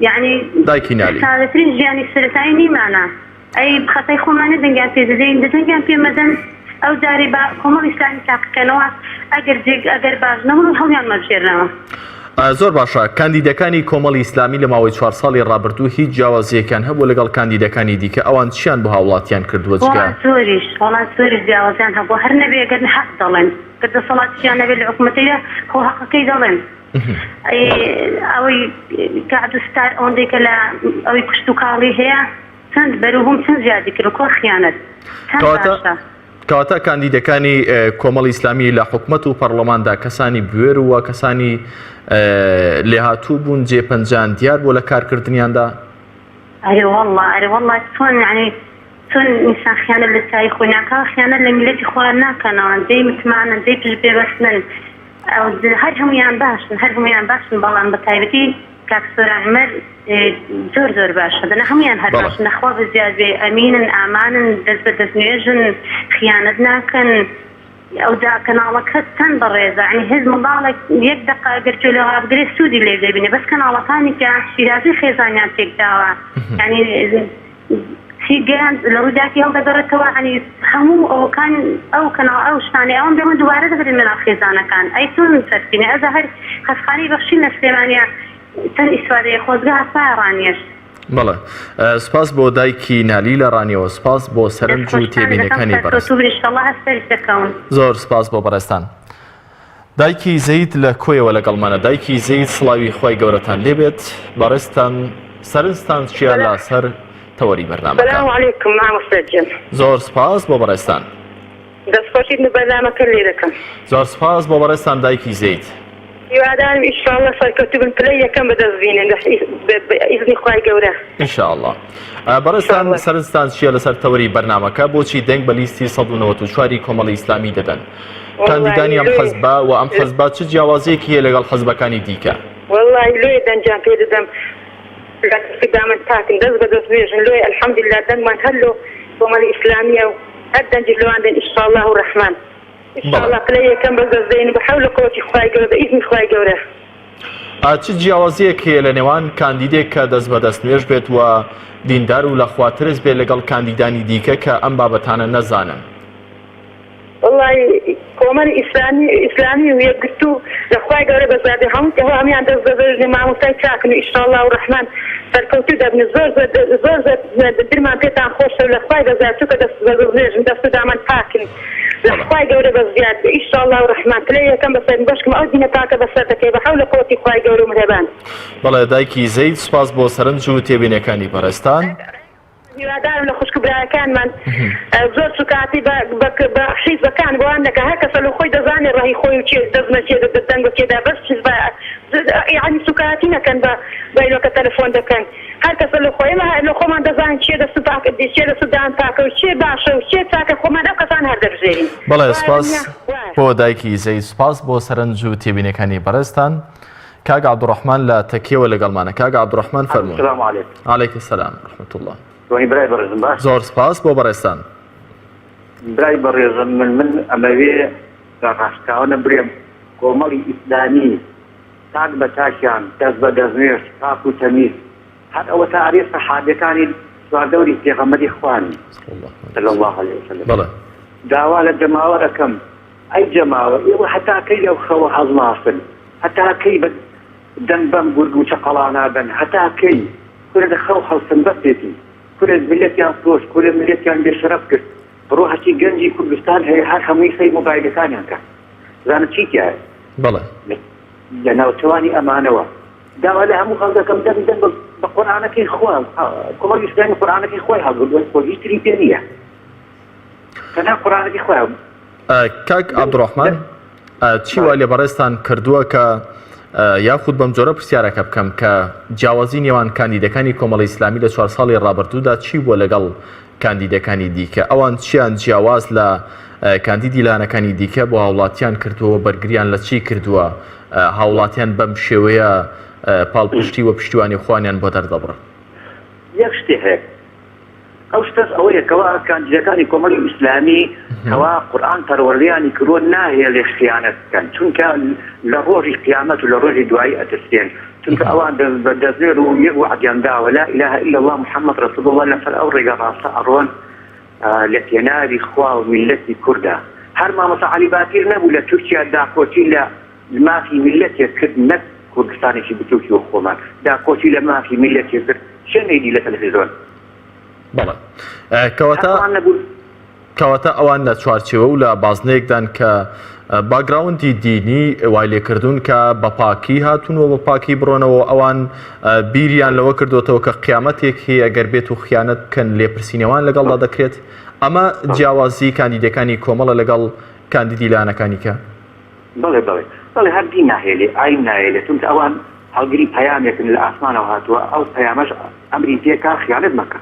یعنی دایکی نالی سادەترین ژیانی سەرەتایی نیمانە ئەی خەتای خۆمانە دەنگیان پێ دەدەین دەنگیان پێ مەدەن ئەو جارێ بە کۆمەڵی ئیسلامی تاقیکەنەوە ئەگەر باش نەبوون هەڵیان مەبژێرنەوە. زۆر باشە. کاندیدەکانی کۆمەڵی ئیسلامی لە ماوەی 4 ساڵی ڕابردوو هیچ جیاوازیەکان هەبوو لەگەڵ کاندیدەکانی دیکە ئەوان چیان بۆ هاوڵاتیان کردووە جگە؟ وڵات زۆریش جیاوازیان هەبوو هەر نەبێ ئەگەر حەق دەڵێن کە دەسەڵاتیان نەبێت لە حکومەتەیە خۆ حەقەکەی دەڵێن. ئەوەی کەعدوستار ئەوەندەی کە لە ئەوەی کوشت و کاڵی هەیە چەند بەروبووم چەند زیادی کرد کۆ خیانەت کەواتە کاندیدەکانی کۆمەڵی ئیسلامی لە حکومەت و پەرلەماندا کەسانی بوێر وە کەسانی لێهاتوو بوون جێپەنجان دیار بۆ لە کارکردنیاندا؟ ئەرێ وەڵڵا چۆن یعنی چۆن ئینسان خیانەت لە چای خۆی ناکا خیانەت لە میلەتی خۆیان ناکەنەوە دەی متمانن دەی پشت پێوەستن هەر هەمویان باشن بەڵام بە تایبەتی کاک سۆران عومەر زۆر باشە دەنا هەمویان هەر باشن نەخوا بەزیاد بێ ئەمینن ئامانن دەست بە دەست نوێژن خیانەت ناکەن ئەو جا کەناڵەکە چەند بەڕێزە ینی هێز منداڵێک یەک دقە ئەگەر تۆ لێ ڕابگرێ سوودی لێ دەبینێ بەس کەناڵەکانی کە شیرازی خێزانیان تێکداوە ینی گەیان لە ڕووداکی هەڵدەگەڕێتەوە ینی هەموو ئەوکان ئەو کەناڵ ئەو شتانێ ئەوم دەمە دووبارە دەبرێن مێناو خێزانەکان ئەی چۆن سەرکینێ ئەزە هەر خەسخانی بەخشین لە سلێمانیا چەند ئیسوادەیە خۆزگا هەستا ڕانیێش. بەڵێ سپاس بۆ دایکی نالی لە ڕانیەوە سپاس بۆ سەرنج و تێبینەکانی بەڕێز. زۆر سپاس بۆ بەڕێستان. دایکی زەید لە کۆیەوە لەگەڵمانە. دایکی زەید سڵاوی خۆی گەورەتان لێبێت. بەڕێستان سەرنجتان چییە لەسەر تەوەری بەرنامەکە؟ سلام علیکم مامۆستاجان. زۆر سپاس بۆ بەڕێستان. دەستخۆشیت بەرنامەکە لێ دەکەم. زۆر سپاس بۆ بەڕێستان دایکی زەید. هیوادارم ئینشاءالله سەرکەوتوو بن پلەی یەکەم بەدەستبینن بە ئیزنی خوای گەورە. ئینشاءالله. بەڕێستان سەرنجتان چییە لەسەر تەوەری بەرنامەکە بۆچی دەنگ بە لیستی 194 کۆمەڵی ئیسلامی دەدەن؟ کاندیدانی ئەم حەزبە و ئەم حەزبە چ جیاوازیەکی هەیە لەگەڵ حەزبەکانی دیکە؟ وەڵڵی لێ دەنجیان پێ دەدەم دامن تاکن دەست بەدەست بێژن لێ ئەلحەمدوللا دەنگمان هەر لۆ کۆمەڵی ئیسلامیە و هەر دەنجی لەوان دێن ئینشاءالله ڕەحمان. ئینشاءالله پلەی یەکەم بەدەستدێن بە حەولە قووەتی خوای گەورە بە ئیزنی خوای گەورە. چ جیاوازیەک هەیە لە نێوان کاندیدێک کە دەست بەدەست نوێژ بێت و دیندار و لەخواترس بێت لەگەڵ کاندیدانی دیکە کە ئەم بابەتانە نەزانن؟ والله کۆمەڵی ئیسلامی و یەکگرتو لەخوای گەورە بەزادی هەمویان دەست بەدەستێن مامۆستای چاکن و ئینشاءالله ڕەحمان سەرکەوتوو دەبن. زۆر درمان پێتان خۆشە لەخوای بەزاد چووکە دەست بەدەستێژن دەست و دامان پاکن لەخوای گەورە بەزیاد بە ئینشاءالله ڕەحمان پلەی یەکەم بەسەر بەشکم ئەو دینە پاکە بەسەر دەکەی بە حەولە قووەتی خوای گەورە و مهرەبان. بەڵێ دایکی زەید سوپاس بۆ سەرنج و تێبینەکانی بەڕێستان. هیوادارم لە خوشک و برایەکانمان زۆر سوکاتی بە حیزبەکان بۆیان دەکە هەر کەسە لە خۆی دەزانێت ڕێی خۆی و چێ دەستمە چێ دەنگ و چێدا بەس یعنی سوکاتی نەکەن بە بەیلۆکە تەلەفۆن دەکەن هەر کەسە لە خۆی لە خۆمان دەزانین چێ دەست پاکە چێ دەست دان پاکە و چێ باشە و چێ چاکە خۆمان ئەو کەسان هەر دەبژێرین. بەڵێ سپاس بۆ دایکی زەید سپاس بۆ سەرنج و تێبینەکانی بەڕێستان. کاک عەبدوڕەحمان لە تەکیەوە لەگەڵمانە. کاک عەبدوڕەحمان فەرموون. السلام علیکم. عەلەیکم السەلام ورحمەتوڵڵاه الله. وانی برای بەڕێزم باش. زۆر سپاس بۆ بەڕێستان. برای بەڕێزم من ئەمەوێ ڕاستاوانە برێم کۆمەڵی ئیسلامی تاک بە تاکیان دەست بە دەستنوێژ پاک و تەمیز هەر ئەوە تا ئەرێ سەحابەکانی چواردەوری پێغەمبەری خوانی صلی الله علیه وسلم. بەڵێ داوا لە جەماوە دەکەم ئەی جەماوە ئێوە هەتاکەی لەو خەوە هەڵماسن هەتاکەی بە دەنگ بەم گورگ و چەقەڵانە بن هەتاکەی کورە لە خەو هەڵسن بەستێتی کورە ملەتیان فرۆش کورە ملەتیان بێشەرەف کرد بڕۆ هەچی گەنجی کوردستان هەیە هەر هەمووی سەی مۆبایلەکانیان کرد زانە چی تایە؟ بەڵێ لە ناوچەوانی ئەمانەوە داوا لە هەموو خەڵکەکەم دەنگ بە قورئانەکەی خوا کۆمەڵی ئیسلامی قورئانەکەی خۆی هەڵبردووە خۆ هیچ تری پێ نییە تەنها قورئانەکەی خۆی. کاک عەبدوڕەحمان چی وا لێ بەڕێستان کردووە کە یاخود بەم جۆرە پرسیارەکە بکەم کە جیاوازی نێوان کاندیدەکانی کۆمەڵی ئیسلامی لە 4 ساڵی ڕابردوودا چی بووە لەگەڵ کاندیدەکانی دیکە؟ ئەوان چیان جیاواز لە کاندیدی لایەنەکانی دیکە بۆ هاوڵاتیان کردووە بەرگریان لە چی کردووە هاوڵاتیان بەم شێوەیە پاڵپشتی و پشتیوانی خوانیان بۆ دەردەبڕن؟ یەک شتێ هەیە ئەو شتەس ئەوەیە کەوا کاندیدەکانی کۆمەڵی ئیسلامی کەوا قورئان پەروەردەیانی کردووە ناهەیە لێ خیانەت بکەن چونکە لە ڕۆژی قیامەت و لە ڕۆژی دوایی ئەترسێن چونکە ئەوان دەستێر و یەک وعدیان داوە لا إله إلا الله محمد رسول الله لەسەر ئەو ڕێگە ڕاستە ئەڕۆن لە پێناوی خوا و میلەتی کووردا. هەر مامۆستا عەلی باقیر نەبوو لە تورکیا داکۆچی لە مافی میلەتێک کرد نەک کوردستانێکی بتوکی و خۆمان داکۆچی لە مافی میلەتێک کرد شەنێدی لە تەلەڤیزۆن. بەڵێ کەواتە ئەوان لە چوارچێوە و لە بازنەیەکدان کە باگراوندی دینی وای لێکردوون کە بە پاکی هاتوونەوە بە پاکی بڕۆنەوە ئەوان بیریان لەوە کردوێتەوە کە قیامەتێک هەیە ئەگەر بێت و خیانەت بکەن لێپرسینەوان لەگەڵدا دەکرێت. ئەمە جیاوازی کاندیدەکانی کۆمەڵە لەگەڵ کاندیدی لایەنەکانیکە؟ بەڵێ بەڵێ بەڵێ هەر دین ناهێلێ ئاین ناهێلێت چونکە ئەوان هەڵگری پەیامێکن لە ئاسمانەوە هاتووە ئەو پەیامەش ئەمری پێکا خیانەت مەکە.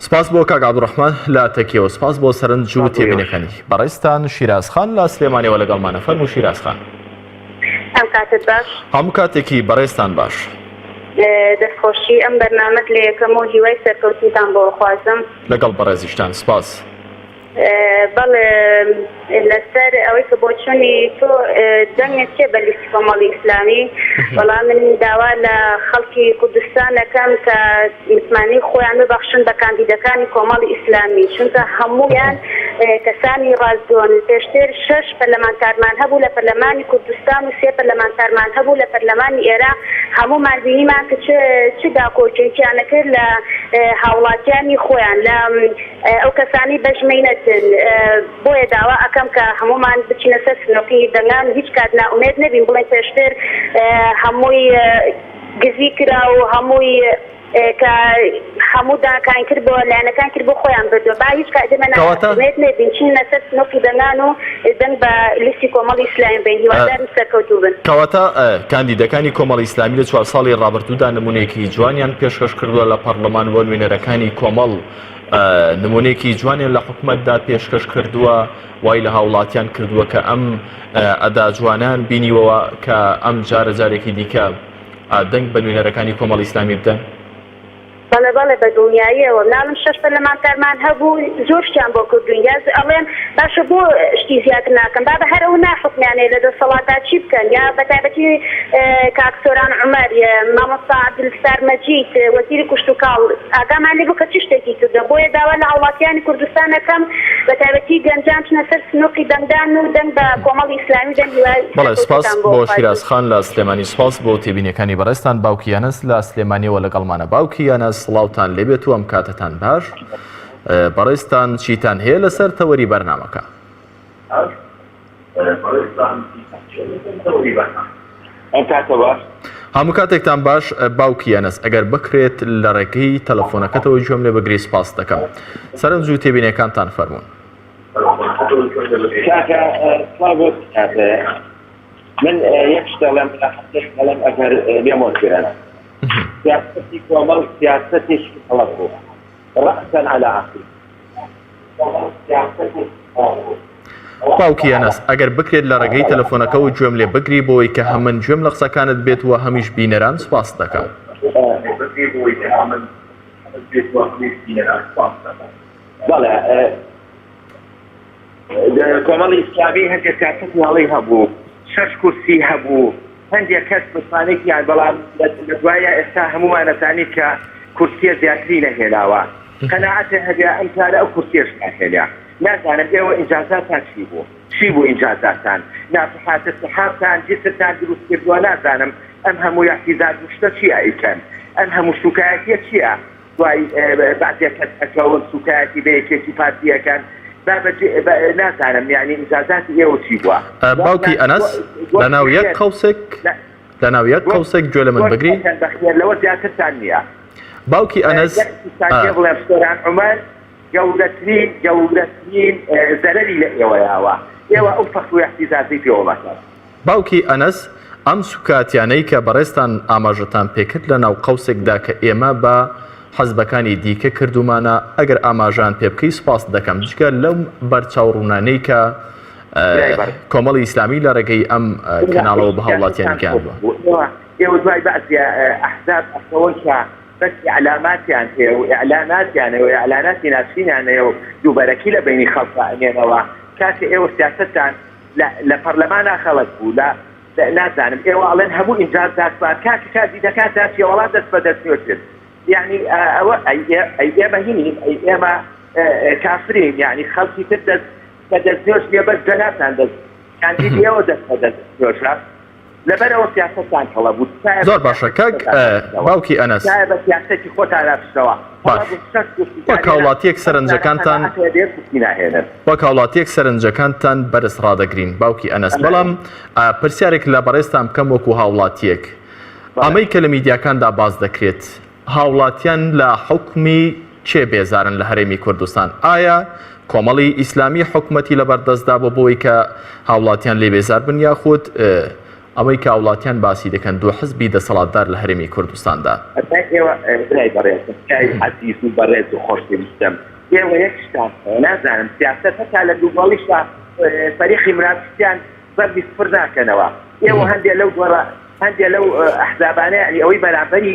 سپاس بۆ کاک عەبدوڕەحمان لە تەکیەوە سپاس بۆ سەرنج و تێبینەکانی بەڕێستان. شیرازخان لە سلێمانیەوە لەگەڵمانە فەرموو شیرازخان. ئەم کاتت باش هەموو کاتێکی بەڕێستان باش. دەستخۆشی ئەم بەرنامەت لە یەکەم و هیوای سەرکەوتنتان بۆ خوازم لەگەڵ بەڕێزیشتان سپاس. بەڵێ لەسەر ئەوەی کە بۆ چوونی تۆ دەنگت چێ بە لیستی کۆمەڵی ئیسلامی وەڵام من داوا لە خەڵکی کوردستان دەکەم کە متمانی خۆیان ببەخشن بە کاندیدەکانی کۆمەڵی ئیسلامی چونکە هەموویان کەسانی ڕازدۆن پێشتر 6 پەرلەمانتارمان هەبوو لە پەرلەمانی کوردستان و 3 پەرلەمانتارمان هەبوو لە پەرلەمانی ئێران هەموومان بینیمان کە چ داکۆچێکیانە کرد لە هاوڵاتیانی خۆیان لە ئەو کەسانی بەژمەینەتن بۆیە داوا ئەەکەم کە هەمومان بچینە سەر سنووقی دەنگان هیچ کات ناومێد نەبین بڵێن پێشتر هەمووی گزی کرا و هەمووی کە هەموو داکان کرد بۆ لایەنەکان کرد بۆ خۆیان بردووە با هیچ کاتێمەنێت نێبین نەسەر سنووری دەنان و دەنگ بە لیستی کۆمەڵی ئیسلامی بین هیوادار سەرکەوتوو بن. کەواتە کاندیدەکانی کۆمەڵی ئیسلامی لە 4 ساڵی ڕابردوودا نمونەیەکی جوانیان پێشکەش کردووە لە پەرلەمان بۆ نوێنەرەکانی کۆمەڵ نمونەیەکی جوانیان لە حکوومەتدا پێشکەش کردووە وای لە هاوڵاتیان کردووە کە ئەم ئەدا جوانان بینیوەوە کە ئەم جارە جارێکی دیکە دەنگ بە نوێنەرەکانی کۆمەڵی ئیسلامی بدەن. بەڵێ بەڵێ بە دڵنیاییەوە ناڵم 6 پەرلەمانتارمان هەبوو زۆر شتیان بۆ کردوین یا ئەڵێن باشە بۆ شتی زیاتر ناکەن با بە هەرەوە ناحکمیانێ لە دەسەڵاتدا چی بکەن یا بەتایبەتی کاک سۆران عومەر مامۆستا عەبدولستار مەجید وەزیری کوشت و کاڵ ئاگامان لێ بوو کە چ شتێکی کردە بۆیە داوا لە هاوڵاتیانی کوردستان دەکەم بەتایبەتی گەنجان چنە سەر سنووقی دەنگدان و دەنگ بە کۆمەڵی ئیسلامی دەنگ بەڵێ سپاس بۆ شیرازخان لە سلێمانی سپاس بۆ تێبینیەکانی بەڕێستان باوکی یانەس لە سلێمانیەوە لەگەڵمانە باوکی یانەس سڵاوتان لێبێت و ئەم کاتتان باش بەڕێستان چیتان هەیە لەسەر تەوەری بەرنامەکە. هەموو کاتێکتان باش باوکی یانەس ئەگەر بکرێت لە ڕێگەی تەلەفۆنەکەتەوە گوێم لێ بەگری سپاس دەکەم سەرنج و تێبینیەکانتان فەرموون. من یەک شتەڵێم لەم ئەگەر لێمۆکرێن سیاسەتی کۆمەڵ سیاسەتێکی خەڵق بوو ڕەأسەن عەلا عەقیل. باوکی یانەس ئەگەر بکرێت لە ڕێگەی تەلەفۆنەکە و گوێم لێ بگری بۆی کە هەمن گوێم لە قسەکانت بێت و هەمیش بینەران سپاس دەکەم. بەڵێ کۆمەڵی ئیسلامی هەندێک سیاسەت واڵی هەبوو 6 کورسی هەبوو هەندێک کەس بتوانێتیان بەڵام لە دوایە ئێستا هەمومان نەزانیت کە کورسیە زیاتری نەهێناوە قەناعەتە هەبێ ئەم کارە ئەو کورسیەش ناهێنیا نازانم ئێوە ئینجازاتان چی بوو ئینجازاتان نافحاتە سەحابتان جسرتان دروست کردووە نازانم ئەم هەموو یاحتیزات شتە چی ئەیکەن ئەم هەموو سوکایەتیە چییە دوای بەعزێک کەس ئەکەون سوکایەتی بە یەکێکی پارتیەکەن نازانم یعنی ئینجازاتی ئێوە چی بووە. باوکی ئەنەس لەناو یەک قەوسێک گوێ لە من بگری لەوە زیاترتان نییە. باوکی ئەنەس بڵێ سۆران عومەر گەورەترین زەرەری لە ئێوەیەوە ئێوە ئەو فەخر و احتیزازی پێوەڵەکە. باوکی ئەنەس ئەم سوکاتیانەی کە بەڕێستان ئاماژەتان پێکرد لە ناو قەوسێکدا کە ئێمە بە حەزبەکانی دیکە کردومانە ئەگەر ئاماژان پێ بکەی سپاس دەکەم جگە لەو بەرچاوڕوونانەی کە کۆمەڵی ئیسلامی لە ڕێگەی ئەم کەناڵەوە بە هاوڵاتیان گیانوە. ئێوە دوای بەعزی ئەحزاب ئەخەوەن کە بەس ئیعلاماتیان هەیە و ئیعلاناتیانەوە و ئیعلاناتی ناسینیانەیە و دووبەرەکی لە بینی خەڵکە ئەمێنەوە کاتێ ئێوە سیاسەتان لە پەرلەمانە خەڵک بوو نازانم ئێوە ئەڵێن هەموو ئینجازات کاتی کاتی دەکات داچی وڵات دەست بە دەستێت يعني أيام هني أيام كافرين يعني خلصي تبدأ تدزنيوش بيبقى جنات عندك كان دي بيودة تدزنيوش لبنا وسياسة كان طلبوا زور باشا كاك باوكي أنس سياسة خود على السوا وەکاوڵاتیەک سەرنجەکانتان بەرز ڕادەگرین باوکی ئەنەس بەڵام پرسیارێک لە بەڕێستان بکەم وەکو هاوڵاتیەک ئەمەی کە لە میدیاکاندا باز دەکرێت هاوڵاتیان لە حکمی چێ بێزارن لە هەرێمی کوردستان ئایا کۆمەڵی ئیسلامی حکومەتی لەبەردەستدا بۆ بۆی کە هاوڵاتیان لێ بێزار بن یاخود ئەمەی کە هاوڵاتیان باسی دەکەن دوو حزبی دەسەڵاتدار لە هەرێمی کوردستاندا عزیز و بەڕێز و خۆشەویستم ئێوە یەک شتان نازانم سیاسەت هەتا لە دووبەڵیشدا فەریقی منافقیان بەربی سفر ناکەنەوە ئێوە هەندێک لەو دووەڕە هەندێک لەو ئەحزابانە یعنی ئەوەی بەرامبەری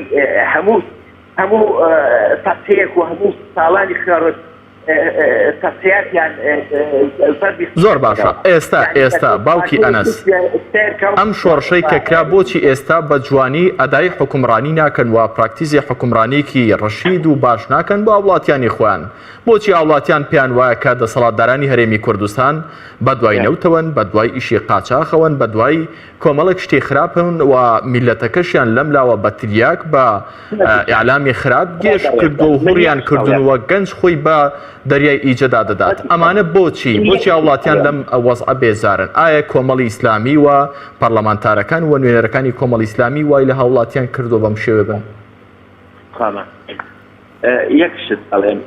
هەموو تەقسیەک و هەموو ساڵانی خێڕت زۆر باشە ئێستا باوکی ئەنەس ئەم شۆڕشەی کە کرا بۆچی ئێستا بە جوانی ئەدای حکومڕانی ناکەن و پراکتیزی حکومڕانێکی ڕەشید و باش ناکەن بۆ وڵاتیانی خۆیان بۆچی هاوڵاتیان پێیان وایە کە دەسەڵاتدارانی هەرێمی کوردستان بە دوای نەوتەوەن بە دوای ئیشی قاچاخەوەن بە دوای کۆمەڵێک شتێ خراپن و میلەتەکەشیان لەملاوە بە تریاک بە ئیعلامی خراپ گێش کردو و هوڕیان کردنەوە گەنج خۆی بە دەریای ئیجەدا دەدات ئەمانە بۆچی هاوڵاتیان لەم وەزعە بێزارن ئایا کۆمەڵی ئیسلامی و پەرلەمانتارەکان و نوێنەرەکانی کۆمەڵی ئیسلامی وای لە هاوڵاتیان کردو بەم شێوە بن خوامان یەک شت ئەڵێم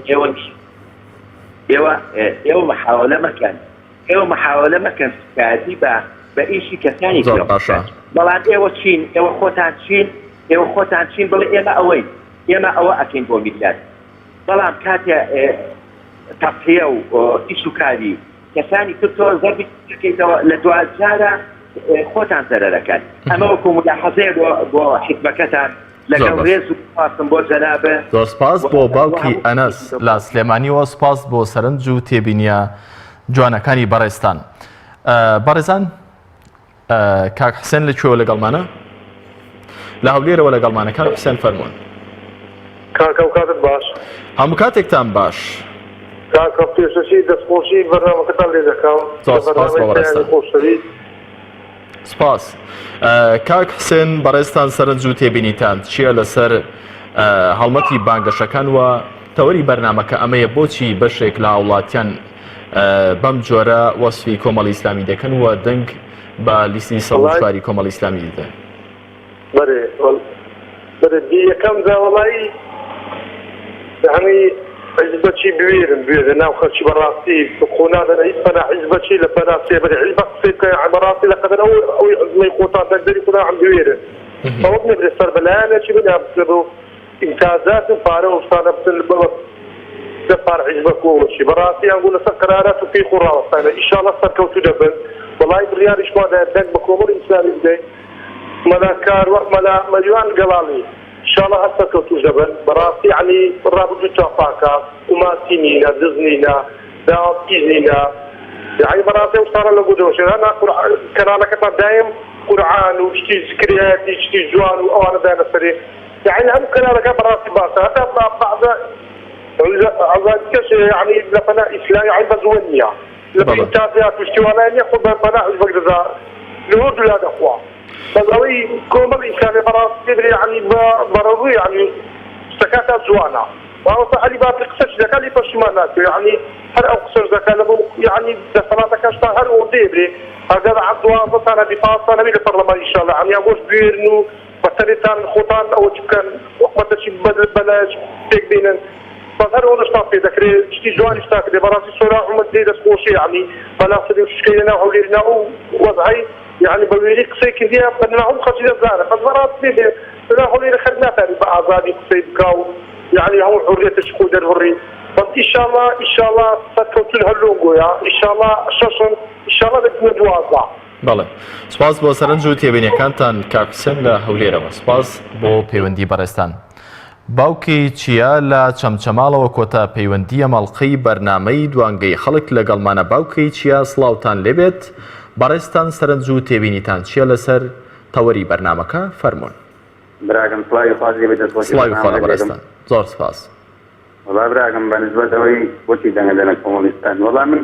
ئێوە محاولە مەکەن سوکاتی بە ئیشی کەسانی بەڵام ئێوە چین ئێوە خۆتان چین بڵێ ئێمە ئەوە ئەکەین بۆ میلەت بەڵام کاتێ تەقیە و ئیش و کاری کەسانی تر تۆ زەربی دەکەیتەوە لە دوجارە خۆتان زەرەرەکەن ئەمە وەکو ملاحەزەیە بۆ حکمەکەتان لەگەڵ ڕێز و پاسم بۆ جەنابە زۆر سپاس بۆ باوکی ئەنەس لە سلێمانیەوە سپاس بۆ سەرنج و تێبینیە جوانەکانی بەڕێستان بەڕێزان کاک حسێن لەکوێوە لەگەڵمانە لە هەولێرەوە لەگەڵمانە کاک حسێن فەرموون کاتت باش هەموو کاتێکتان باش کاکە پێشەشی دەستخۆشی بەرنامەکەتان لێ دەکەم سپاس کاک حسێن بەڕێستان سەرنج و تێبینیتان چییە لەسەر هەڵمەتی بانگەشەکان وە تەوەری بەرنامەکە ئەمەیە بۆچی بەشێک لە وڵاتیان بەم جۆرە وەسفی کۆمەڵی ئیسلامی دەکەن و دەنگ بە لیستی 104 کۆمەڵی ئیسلامی دیدەن بەرێ یەکەم داوەڵایی حیزبەچی بوێرە ناو خەرکی بەڕاستی خۆنادەنە هیچ پەنا حیزبەچی لە پەناسێ بەرێ حیزبە قسەی بکەن بەڕاستی لەقەدەر ئەوەی عزمەی خۆتان دەردەری خۆدا عەم بوێرە ئەوە بنێ سەر بەلایەنێکی بنابسێت و ئیمتیازات و پارە و شتانە بسن بەوە دەپار حیزبە کۆوەشی بەڕاستی یانگو لەسەر قەرارات و پێی خۆڕاوەستانە ئیشاڵڵا سەرکەوتوو دەبن وەڵای بڕیاریشمادە دەنگ بە کۆمەڵی ئیسلامی بدەین مەلا مەریوان گەڵاڵی ئیشاڵڵا هەر سەرکەوتوو دەبن بەڕاستی یعنی ڕابردوو تاپاکە وماسی نینە دز نینە داوەپیز نینە یعنی بەڕاستی شتانە لە گودۆشێ هەنا کەناڵەکەتان دایم قورعان و شتی زکریاتی شتی جوان و ئەوانە دایە سەرێ یعنی هەموو کەناڵەکە بەڕاستی باسە هەتا بەعدا کەس یعنی لە پەنا ئیسلامی یعنی بەزوە نییە لە ئیمتیازات و شتیوانای نییە خۆ بە پەنا حیزبەک دەدا لەوە دولا دەخوا بەس ئەوەی کۆمەڵی ئیسلامی بەڕاستی بێ یعنی بەڕەوی یعنی شتەکاتە جوانە وەوەسە عەلی باقی قسەش دەکات لێ پەشیمان ناکرێ یعنی هەر ئەو قسەش دەکات لەبۆ یعنی دەسەڵاتەکەشتا هەر ئۆردێ برێ ئەگەر عەبدوازەتانە دیفاعتانە بێ لە پەرلەمان ئینشاءالله یعنی بۆش بوێرن و بەسەرێتان خۆتان ئەوە چ بکەن وەقمەتەشی بەلەش پێک بێنن بەس هەر ئەوە شتان پێ دەکرێت شتی جوانیش تاکرێ بەڕاستی سۆرا عومەد دێ دەستخۆشی یعنی بەناسەری و شکەی لەناو هەولێرنا و وەزعی يعني بويري قصي كذا بناهم خشية زارة فزرات بيه لا هو اللي خدنا ثاني بعزادي قصي بكاو يعني هو حرية الشخوذ الحري بس إن شاء الله ستكون هاللونجو يا إن شاء الله شاشن إن شاء الله بتكون جوازة بەڵێ سپاس بۆ سەرنج و تێبینیەکانتان کاک حسێن لە هەولێرەوە سپاس بۆ پەیوەندی بەڕێستان باوکی چیا لە چەمچەماڵەوە کۆتا پەیوەندیە مەڵقەی بەرنامەی دوانگەی خەڵک لەگەڵمانە باوکی چیا سڵاوتان لێبێت بەڕێستان سەرنج و تێبینیتان چییە لەسەر تەوەری بەرنامەکە فەرموون براگەم سڵاوی خۆڵە بەڕێستان زۆر سپاس وەڵا براگەم بەنسبەتەوەی بۆچی دەنگەدەنە کۆمەڵیستان وەڵا من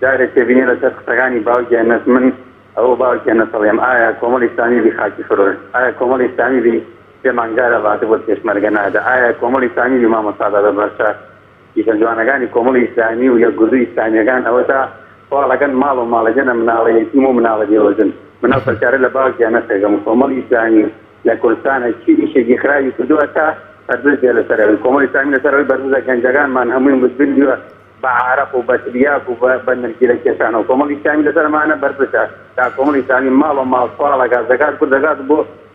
جارێک تێبینی لەسەر قسەکانی باوکی ئەنەس من ئەوە باوکی ئەنەس ئەڵێم ئایا کۆمەڵی ئیسلامی بی خاکی فرۆش ئایا کۆمەڵی ئیسلامی بی پێ مانگارە ڕاتە بۆ پێشمەرگە نادا ئایا کۆمەڵی ئیسلامی بی مامۆستادا بەبەرشە ئیشە جوانەکانی کۆمەڵی ئیسلامی و یەکگوزووی ئیسلامیەکان ئەوە تا خۆڵەکەن ماڵ و ماڵەجەنە مناڵەیەتیم و مناڵە دێوەژن مناڵ سەرکارە لە باوکی ئەنەسێگەم کۆمەڵی ئیسلامی لە کوردستانە چی ئیشێکی خراپی کردووە تا هەربرز دێ لەسەرەوەی کۆمەڵی ئیسلامی لەسەرەوەی بەرزە گەنجەکانمان هەمووی بردووە بە عارەق و بە تریاک و بە نەرگیلە کێشانەوە کۆمەڵی ئیسلامی لەسەرمانە بەربچە تا کۆمەڵی ئیسلامی ماڵ و ماڵ خۆڵەکات زەکات کوردەکات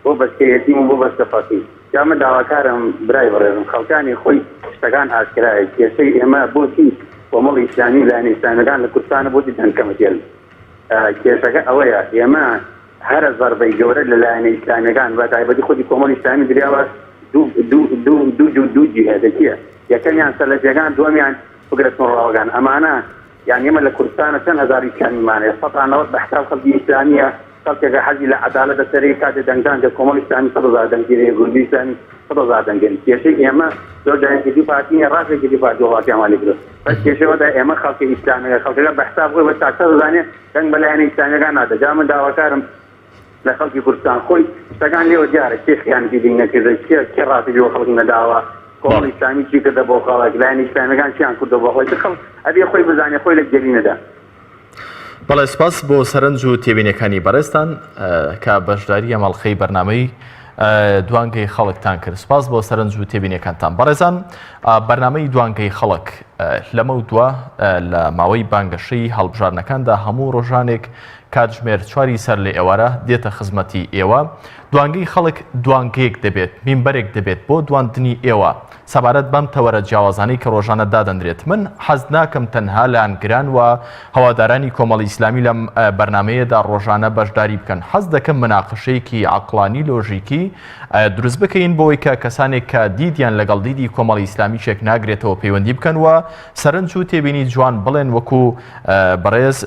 بۆ بەشکەیەتیم و بۆ بەستەفەقی یا من داواکارم برای بەڕێزم خەڵکانی خۆی شتەکان ئاشکرایە کێشەی ئێمە بۆچی کۆمەڵی ئیسلامی لایەنە ئیسلامیەکان لە کوردستانە بۆچی دەنگکەمەتێن کێشەکە ئەوەیە ئێمە هەرە زەربەی گەورە لە لایەنە ئیسلامیەکان بە تایبەتی خودی کۆمەڵی ئیسلامی دراوە دوو جیهادەکیە یەکەمیان سەرلەجیەکان دووەمیان بگرێت ڕاوەکان ئەمانە یان ئێمە لە کوردستانە چەند هەزار ئیسلامیمانەیە 190 بە حساب خەڵکی ئیسلامیە خەڵکێکە حەزی لە عەدالەت دەسەری کاتێ دەنگدان کە کۆمەڵی ئیسلامی 100,000 دەنگگیرێ گوردی ئیسلامی 100,000 دەنگێن کێشەی ئێمە زۆر جارێکی دیفاعتیە ڕاستێکی دیفاعتی وڵاتیان کرد بەس کێشەوەدا ئێمە خەڵکی ئیسلامیەکە خەڵکەکە بە حساب خۆی بە تاکسە دەزانێت دەنگ بە لایەنە ئیسلامیەکان نادە جا من داواکارم لە خەڵکی کوردستان خۆی شتەکان لێوە دیارە کێ خیانەتی دین نەکردە کێ ڕاستی بۆ خەڵک نەداوە کۆمەڵی ئیسلامی چی کردە بۆ خەڵک لایەنە ئیسلامیەکان چیان کردە بۆ خۆی خەڵک ئەبێ خۆی بزانێ خۆی لە گەلی نەدا بەڵێ سپاس بۆ سەرنج و تێبینیەکانی بەڕێستان کە بەشداریە مەڵخەی بەرنامەی دوانگەی خەڵکتان کرد. سپاس بۆ سەرنج و تێبینیەکانتان. بەڕێزان، بەرنامەی دوانگەی خەڵک لەمە دووە لە ماوەی بانگەشەی هەڵبژارنەکاندا هەموو ڕۆژانێک کاتژمێر 4 سەر لە ئێوارە دێتە خزمەتی ئێوە. دوانگەی خەڵک دوانگەیەک دەبێت، مینبەرێک دەبێت بۆ دواندنی ئێوە سەبارەت بەم تەوەرە جیاوازانەی کە ڕۆژانە دادەنرێت. من حەز ناکەم تەنها لایەنگران و هەوادارانی کۆمەڵی ئیسلامی لەم بەرنامەیەدا ڕۆژانە بەشداری بکەن. حەز دەکەم مناقشەیەکی عەقڵانی لۆژیکی دروست بکەین بۆەوەی کە کەسانێک کە دیدیان لەگەڵ دیدی کۆمەڵی ئیسلامی شێک ناگرێتەوە پەیوەندی بکەن و سەرنج و تێبینی جوان بڵێن، وەکو بەڕێز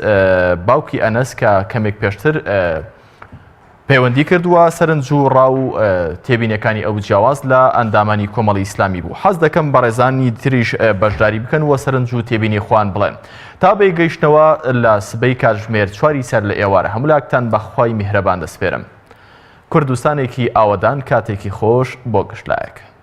باوکی ئەنەس کە کەمێک پێشتر پەیوەندی کردووە سەرنج و ڕاو تێبینەکانی ئەو جیاواز لە ئەندامانی کۆمەڵی ئیسلامی بوو. حەز دەکەم بەڕێزانی تریش بەشداری بکەن و سەرنج و تێبینی خوان بڵێن. تا بەیگەیشتنەوە لە سبەی کاتژمێر 4 سەر لە ئێوارە هەمولاکتان بەخوای میهرەبان دەسپێرم. کوردستانێکی ئاوەدان، کاتێکی خۆش بۆ گەشتلایەک.